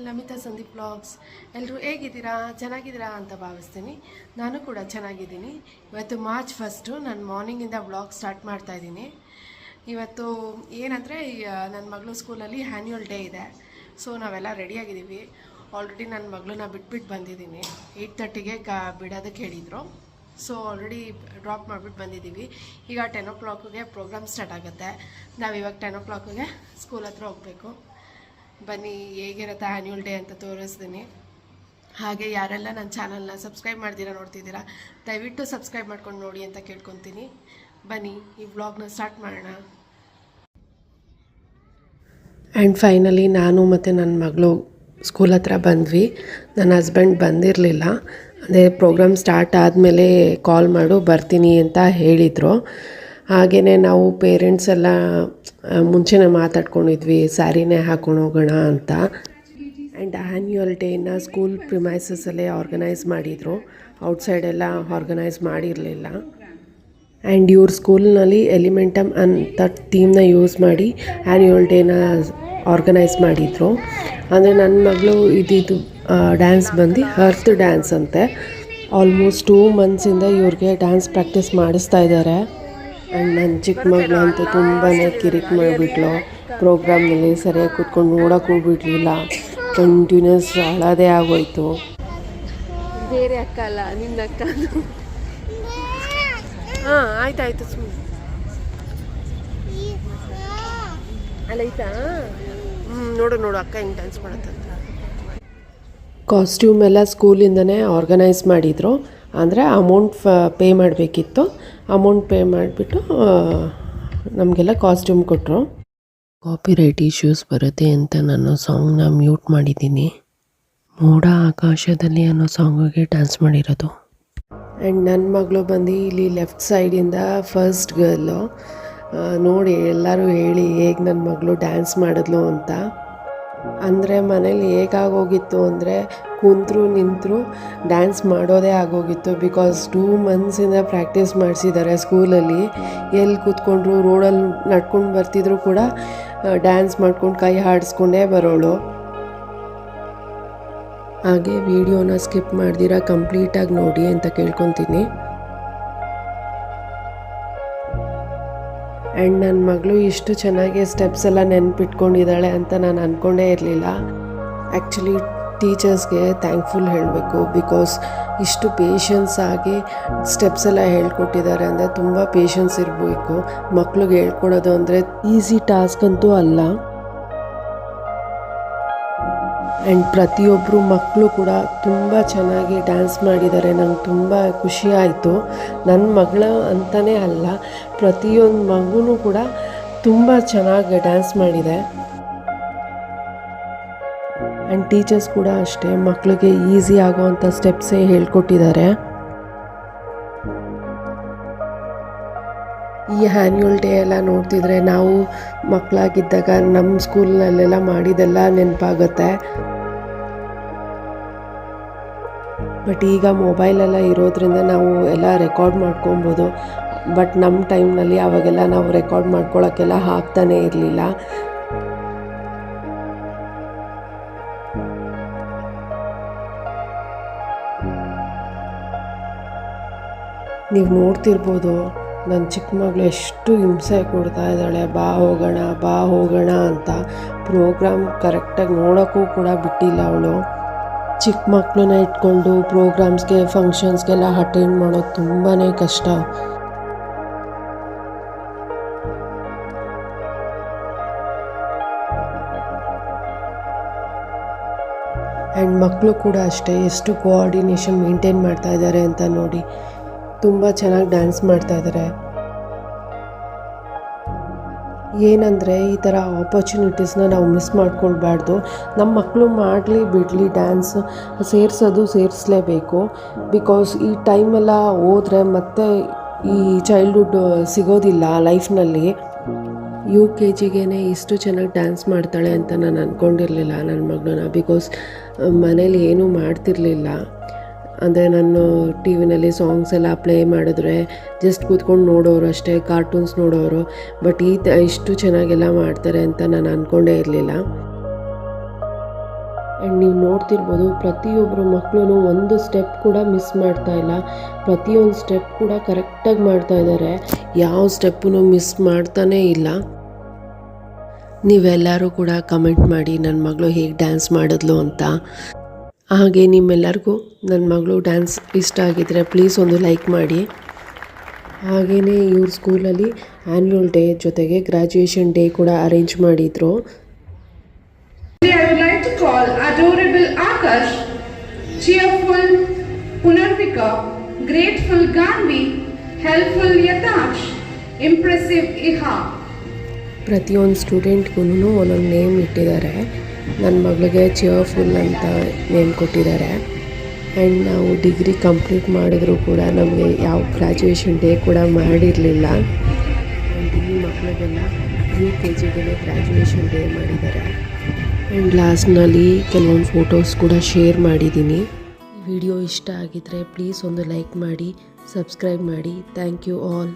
Namita Sandeep vlogs. ಎಲ್ಲರೂ ಹೇಗಿದ್ದೀರಾ? ಚೆನ್ನಾಗಿದ್ದೀರಾ ಅಂತ ಭಾವಿಸ್ತೀನಿ. ನಾನು ಕೂಡ ಚೆನ್ನಾಗಿದ್ದೀನಿ. ಇವತ್ತು ಮಾರ್ಚ್ 1 ನಾನು ಮಾರ್ನಿಂಗಿಂದ ವ್ಲಾಗ್ ಸ್ಟಾರ್ಟ್ ಮಾಡ್ತಾಯಿದ್ದೀನಿ. ಇವತ್ತು ಏನಂದರೆ ನನ್ನ ಮಗಳು ಸ್ಕೂಲಲ್ಲಿ ಆ್ಯನ್ಯುವಲ್ ಡೇ ಇದೆ. ಸೊ ನಾವೆಲ್ಲ ರೆಡಿಯಾಗಿದ್ದೀವಿ. ಆಲ್ರೆಡಿ ನನ್ನ ಮಗಳನ್ನ ಬಿಟ್ಬಿಟ್ಟು ಬಂದಿದ್ದೀನಿ. 8:30ಗೆ ಬಿಡೋದಕ್ಕೆ ಹೇಳಿದರು. ಸೊ ಆಲ್ರೆಡಿ ಡ್ರಾಪ್ ಮಾಡಿಬಿಟ್ಟು ಬಂದಿದ್ದೀವಿ. ಈಗ 10 o'clockಗೆ ಪ್ರೋಗ್ರಾಮ್ ಸ್ಟಾರ್ಟ್ ಆಗುತ್ತೆ. ನಾವಿವಾಗ 10 o'clockಗೆ ಸ್ಕೂಲ್ ಹತ್ರ ಹೋಗಬೇಕು. ಬನ್ನಿ ಹೇಗಿರುತ್ತೆ ಆ್ಯನ್ಯುವಲ್ ಡೇ ಅಂತ ತೋರಿಸ್ತೀನಿ. ಹಾಗೆ ಯಾರೆಲ್ಲ ನನ್ನ ಚಾನಲ್ನ ಸಬ್ಸ್ಕ್ರೈಬ್ ಮಾಡ್ದಿರಾ ನೋಡ್ತಿದ್ದೀರಾ, ದಯವಿಟ್ಟು ಸಬ್ಸ್ಕ್ರೈಬ್ ಮಾಡ್ಕೊಂಡು ನೋಡಿ ಅಂತ ಕೇಳ್ಕೊತೀನಿ. ಬನ್ನಿ ಈ ವ್ಲಾಗ್ನ ಸ್ಟಾರ್ಟ್ ಮಾಡೋಣ. ಆ್ಯಂಡ್ ಫೈನಲಿ ನಾನು ಮತ್ತು ನನ್ನ ಮಗಳು ಸ್ಕೂಲ್ ಹತ್ರ ಬಂದ್ವಿ. ನನ್ನ ಹಸ್ಬೆಂಡ್ ಬಂದಿರಲಿಲ್ಲ. ಅದೇ ಪ್ರೋಗ್ರಾಮ್ ಸ್ಟಾರ್ಟ್ ಆದಮೇಲೆ ಕಾಲ್ ಮಾಡು ಬರ್ತೀನಿ ಅಂತ ಹೇಳಿದರು. ಹಾಗೆಯೇ ನಾವು ಪೇರೆಂಟ್ಸ್ ಎಲ್ಲ ಮುಂಚೆನೇ ಮಾತಾಡ್ಕೊಂಡಿದ್ವಿ ಸ್ಯಾರಿನೇ ಹಾಕ್ಕೊಂಡು ಹೋಗೋಣ ಅಂತ. ಆ್ಯಂಡ್ ಆ್ಯನ್ಯುವಲ್ ಡೇನ ಸ್ಕೂಲ್ ಪ್ರಿಮೈಸಸಲ್ಲೇ ಆರ್ಗನೈಸ್ ಮಾಡಿದರು. ಔಟ್ಸೈಡೆಲ್ಲ ಆರ್ಗನೈಸ್ ಮಾಡಿರಲಿಲ್ಲ. ಆ್ಯಂಡ್ ಇವ್ರ ಸ್ಕೂಲ್ನಲ್ಲಿ ಎಲಿಮೆಂಟಮ್ ಅಂತ ಥೀಮ್ನ ಯೂಸ್ ಮಾಡಿ ಆ್ಯನ್ಯುವಲ್ ಡೇನ ಆರ್ಗನೈಸ್ ಮಾಡಿದರು. ಅಂದರೆ ನನ್ನ ಮಗಳು ಇದು ಡ್ಯಾನ್ಸ್ ಬಂದು ಅರ್ತ್ ಡ್ಯಾನ್ಸ್ ಅಂತೆ. ಆಲ್ಮೋಸ್ಟ್ 2 months ಇವ್ರಿಗೆ ಡ್ಯಾನ್ಸ್ ಪ್ರಾಕ್ಟೀಸ್ ಮಾಡಿಸ್ತಾ ಇದ್ದಾರೆ. ಆ್ಯಂಡ್ ನನ್ನ ಚಿಕ್ಕ ಮಗಳು ಅಂತೂ ತುಂಬಾ ಕಿರಿಕ್ ಮಾಡಿಬಿಟ್ಲು. ಪ್ರೋಗ್ರಾಮ್ನಲ್ಲಿ ಸರಿಯಾಗಿ ಕೂತ್ಕೊಂಡು ನೋಡೋಕ್ಕೂ ಬಿಡಲಿಲ್ಲ. ಕಂಟಿನ್ಯೂಸ್ ಅಳೋದೇ ಆಗೋಯ್ತು. ಬೇರೆ ಅಕ್ಕ ಅಲ್ಲ ನಿನ್ನ ಅಕ್ಕ. ಹಾಂ ಆಯ್ತಾಯ್ತು ಸುಮ್ಮನೆ ಅಲ್ಲೈತಾ. ನೋಡು ಅಕ್ಕ ಹೆಂಗೆ ಡ್ಯಾನ್ಸ್ ಮಾಡತ್ತಂತ. ಕಾಸ್ಟ್ಯೂಮ್ ಎಲ್ಲ ಸ್ಕೂಲಿಂದನೇ ಆರ್ಗನೈಸ್ ಮಾಡಿದರು. ಅಂದರೆ ಅಮೌಂಟ್ ಪೇ ಮಾಡಬೇಕಿತ್ತು. ಅಮೌಂಟ್ ಪೇ ಮಾಡಿಬಿಟ್ಟು ನಮಗೆಲ್ಲ ಕಾಸ್ಟ್ಯೂಮ್ ಕೊಟ್ಟರು. ಕಾಪಿರೈಟ್ ಇಶ್ಯೂಸ್ ಬರುತ್ತೆ ಅಂತ ನಾನು ಸಾಂಗ್ನ ಮ್ಯೂಟ್ ಮಾಡಿದ್ದೀನಿ. ಮೋಡ ಆಕಾಶದಲ್ಲಿ ಅನ್ನೋ ಸಾಂಗಿಗೆ ಡ್ಯಾನ್ಸ್ ಮಾಡಿರೋದು. ಆ್ಯಂಡ್ ನನ್ನ ಮಗಳು ಬಂದು ಇಲ್ಲಿ ಲೆಫ್ಟ್ ಸೈಡಿಂದ ಫಸ್ಟ್ ಗರ್ಲು. ನೋಡಿ ಎಲ್ಲರೂ ಹೇಳಿ ಹೇಗೆ ನನ್ನ ಮಗಳು ಡ್ಯಾನ್ಸ್ ಮಾಡಿದ್ಲು ಅಂತ. ಅಂದರೆ ಮನೇಲಿ ಹೇಗಾಗೋಗಿತ್ತು ಅಂದರೆ ಕುಂತರು ನಿಂತರು ಡ್ಯಾನ್ಸ್ ಮಾಡೋದೇ ಆಗೋಗಿತ್ತು. ಬಿಕಾಸ್ 2 months ಪ್ರಾಕ್ಟೀಸ್ ಮಾಡಿಸಿದ್ದಾರೆ ಸ್ಕೂಲಲ್ಲಿ. ಎಲ್ಲಿ ಕೂತ್ಕೊಂಡ್ರು ರೋಡಲ್ಲಿ ನಡ್ಕೊಂಡು ಬರ್ತಿದ್ರು ಕೂಡ ಡ್ಯಾನ್ಸ್ ಮಾಡ್ಕೊಂಡು ಕೈ ಹಾಡಿಸ್ಕೊಂಡೇ ಬರೋಳು. ಹಾಗೆ ವಿಡಿಯೋನ ಸ್ಕಿಪ್ ಮಾಡ್ದಿರಾ ಕಂಪ್ಲೀಟಾಗಿ ನೋಡಿ ಅಂತ ಕೇಳ್ಕೊತೀನಿ. ಆ್ಯಂಡ್ ನನ್ನ ಮಗಳು ಇಷ್ಟು ಚೆನ್ನಾಗಿ ಸ್ಟೆಪ್ಸ್ ಎಲ್ಲ ನೆನ್ಪಿಟ್ಕೊಂಡಿದ್ದಾಳೆ ಅಂತ ನಾನು ಅಂದ್ಕೊಂಡೇ ಇರಲಿಲ್ಲ. ಆ್ಯಕ್ಚುಲಿ ಟೀಚರ್ಸ್ಗೆ ಥ್ಯಾಂಕ್ಫುಲ್ ಹೇಳಬೇಕು. ಬಿಕಾಸ್ ಇಷ್ಟು ಪೇಷನ್ಸ್ ಆಗಿ ಸ್ಟೆಪ್ಸ್ ಎಲ್ಲ ಹೇಳ್ಕೊಟ್ಟಿದ್ದಾರೆ ಅಂದರೆ ತುಂಬ ಪೇಷನ್ಸ್ ಇರಬೇಕು. ಮಕ್ಳಿಗೆ ಹೇಳ್ಕೊಡೋದು ಅಂದರೆ ಈಸಿ ಟಾಸ್ಕ್ ಅಂತೂ ಅಲ್ಲ. ಆ್ಯಂಡ್ ಪ್ರತಿಯೊಬ್ಬರು ಮಕ್ಕಳು ಕೂಡ ತುಂಬ ಚೆನ್ನಾಗಿ ಡ್ಯಾನ್ಸ್ ಮಾಡಿದ್ದಾರೆ. ನಂಗೆ ತುಂಬ ಖುಷಿ ಆಯಿತು. ನನ್ನ ಮಗಳು ಅಂತಲೇ ಅಲ್ಲ, ಪ್ರತಿಯೊಂದು ಮಗುನೂ ಕೂಡ ತುಂಬ ಚೆನ್ನಾಗಿ ಡ್ಯಾನ್ಸ್ ಮಾಡಿದೆ. ಆ್ಯಂಡ್ ಟೀಚರ್ಸ್ ಕೂಡ ಅಷ್ಟೇ ಮಕ್ಕಳಿಗೆ ಈಸಿ ಆಗೋವಂಥ ಸ್ಟೆಪ್ಸೇ ಹೇಳ್ಕೊಟ್ಟಿದ್ದಾರೆ. ಈ ಆ್ಯನ್ಯುವಲ್ ಡೇ ಎಲ್ಲ ನೋಡ್ತಿದ್ರೆ ನಾವು ಮಕ್ಕಳಾಗಿದ್ದಾಗ ನಮ್ಮ ಸ್ಕೂಲ್ನಲ್ಲೆಲ್ಲ ಮಾಡಿದೆಲ್ಲ ನೆನಪಾಗುತ್ತೆ. ಬಟ್ ಈಗ ಮೊಬೈಲೆಲ್ಲ ಇರೋದ್ರಿಂದ ನಾವು ಎಲ್ಲ ರೆಕಾರ್ಡ್ ಮಾಡ್ಕೊಬೋದು. ಬಟ್ ನಮ್ಮ ಟೈಮ್ನಲ್ಲಿ ಅವಾಗೆಲ್ಲ ನಾವು ರೆಕಾರ್ಡ್ ಮಾಡ್ಕೊಳ್ಳೋಕ್ಕೆಲ್ಲ ಆಗ್ತಾನೇ ಇರಲಿಲ್ಲ. ನೀವು ನೋಡ್ತಿರ್ಬೋದು ನನ್ನ ಚಿಕ್ಕ ಮಗಳು ಎಷ್ಟು ಹಿಂಸೆ ಕೊಡ್ತಾ ಇದ್ದಾಳೆ. ಬಾ ಹೋಗೋಣ ಅಂತ. ಪ್ರೋಗ್ರಾಮ್ ಕರೆಕ್ಟಾಗಿ ನೋಡೋಕ್ಕೂ ಕೂಡ ಬಿಟ್ಟಿಲ್ಲ ಅವಳು. ಚಿಕ್ಕ ಮಕ್ಕಳನ್ನ ಇಟ್ಕೊಂಡು ಪ್ರೋಗ್ರಾಮ್ಸ್ಗೆ ಫಂಕ್ಷನ್ಸ್ಗೆಲ್ಲ ಅಟೆಂಡ್ ಮಾಡೋದು ತುಂಬಾ ಕಷ್ಟ. ಆ್ಯಂಡ್ ಮಕ್ಕಳು ಕೂಡ ಅಷ್ಟೇ ಎಷ್ಟು ಕೋಆರ್ಡಿನೇಷನ್ ಮೇಂಟೈನ್ ಮಾಡ್ತಾ ಇದ್ದಾರೆ ಅಂತ ನೋಡಿ. ತುಂಬ ಚೆನ್ನಾಗಿ ಡ್ಯಾನ್ಸ್ ಮಾಡ್ತಾ ಇದ್ದಾರೆ. ಏನಂದರೆ ಈ ಥರ ಆಪರ್ಚುನಿಟೀಸ್ನ ನಾವು ಮಿಸ್ ಮಾಡ್ಕೊಳ್ಬಾರ್ದು. ನಮ್ಮ ಮಕ್ಕಳು ಮಾಡಲಿ ಬಿಡಲಿ ಡ್ಯಾನ್ಸ್ ಸೇರಿಸಲೇಬೇಕು. ಬಿಕಾಸ್ ಈ ಟೈಮೆಲ್ಲ ಹೋದರೆ ಮತ್ತೆ ಈ ಚೈಲ್ಡ್ಹುಡ್ ಸಿಗೋದಿಲ್ಲ ಲೈಫ್ನಲ್ಲಿ. UKGಗೆ ಇಷ್ಟು ಚೆನ್ನಾಗಿ ಡ್ಯಾನ್ಸ್ ಮಾಡ್ತಾಳೆ ಅಂತ ನಾನು ಅಂದ್ಕೊಂಡಿರಲಿಲ್ಲ ನನ್ನ ಮಗಳನ್ನ. ಬಿಕಾಸ್ ಮನೇಲಿ ಏನೂ ಮಾಡ್ತಿರಲಿಲ್ಲ. ಅಂದರೆ ನಾನು ಟಿ ವಿನಲ್ಲಿ ಸಾಂಗ್ಸ್ ಎಲ್ಲ ಪ್ಲೇ ಮಾಡಿದ್ರೆ ಜಸ್ಟ್ ಕೂತ್ಕೊಂಡು ನೋಡೋರು ಅಷ್ಟೇ, ಕಾರ್ಟೂನ್ಸ್ ನೋಡೋರು. ಬಟ್ ಇಷ್ಟು ಚೆನ್ನಾಗೆಲ್ಲ ಮಾಡ್ತಾರೆ ಅಂತ ನಾನು ಅಂದ್ಕೊಂಡೇ ಇರಲಿಲ್ಲ. ಆ್ಯಂಡ್ ನೀವು ನೋಡ್ತಿರ್ಬೋದು ಪ್ರತಿಯೊಬ್ಬರು ಮಕ್ಕಳು ಒಂದು ಸ್ಟೆಪ್ ಕೂಡ ಮಿಸ್ ಮಾಡ್ತಾ ಇಲ್ಲ, ಪ್ರತಿಯೊಂದು ಸ್ಟೆಪ್ ಕೂಡ ಕರೆಕ್ಟಾಗಿ ಮಾಡ್ತಾ ಇದ್ದಾರೆ, ಯಾವ ಸ್ಟೆಪ್ಪನ್ನು ಮಿಸ್ ಮಾಡ್ತಾನೇ ಇಲ್ಲ. ನೀವೆಲ್ಲರೂ ಕೂಡ ಕಮೆಂಟ್ ಮಾಡಿ ನನ್ನ ಮಗಳು ಹೇಗೆ ಡ್ಯಾನ್ಸ್ ಮಾಡಿದ್ಲು ಅಂತ. ಹಾಗೆ ನಿಮ್ಮೆಲ್ಲರಿಗೂ ನನ್ನ ಮಗಳು ಡ್ಯಾನ್ಸ್ ಇಷ್ಟ ಆಗಿದ್ದರೆ ಪ್ಲೀಸ್ ಒಂದು ಲೈಕ್ ಮಾಡಿ. ಹಾಗೆಯೇ ಇವ್ರ ಸ್ಕೂಲಲ್ಲಿ ಆ್ಯನ್ಯುವಲ್ ಡೇ ಜೊತೆಗೆ ಗ್ರ್ಯಾಜುಯೇಷನ್ ಡೇ ಕೂಡ ಅರೇಂಜ್ ಮಾಡಿದರು. I would like to call adorable Akash, cheerful Punarvika, grateful Ganvi, helpful Yatash, impressive Iha. ಪ್ರತಿಯೊಂದು ಸ್ಟೂಡೆಂಟ್ಗೂ ಒಂದೊಂದು ನೇಮ್ ಇಟ್ಟಿದ್ದಾರೆ. ನನ್ನ ಮಗಳಿಗೆ ಚಿಯರ್ಫುಲ್ ಅಂತ ನೇಮ್ ಕೊಟ್ಟಿದ್ದಾರೆ. ಆ್ಯಂಡ್ ನಾವು ಡಿಗ್ರಿ ಕಂಪ್ಲೀಟ್ ಮಾಡಿದ್ರು ಕೂಡ ನಮಗೆ ಯಾವ ಗ್ರ್ಯಾಜುಯೇಷನ್ ಡೇ ಕೂಡ ಮಾಡಿರಲಿಲ್ಲ. ಆ್ಯಂಡ್ ಈ ಮಕ್ಕಳಿಗೆಲ್ಲ UKGಗೆ ಗ್ರ್ಯಾಜುಯೇಷನ್ ಡೇ ಮಾಡಿದ್ದಾರೆ. ಆ್ಯಂಡ್ ಲಾಸ್ಟ್ನಲ್ಲಿ ಕೆಲವೊಂದು ಫೋಟೋಸ್ ಕೂಡ ಶೇರ್ ಮಾಡಿದ್ದೀನಿ. ಈ ವಿಡಿಯೋ ಇಷ್ಟ ಆಗಿದ್ದರೆ ಪ್ಲೀಸ್ ಒಂದು ಲೈಕ್ ಮಾಡಿ, ಸಬ್ಸ್ಕ್ರೈಬ್ ಮಾಡಿ. Thank you all.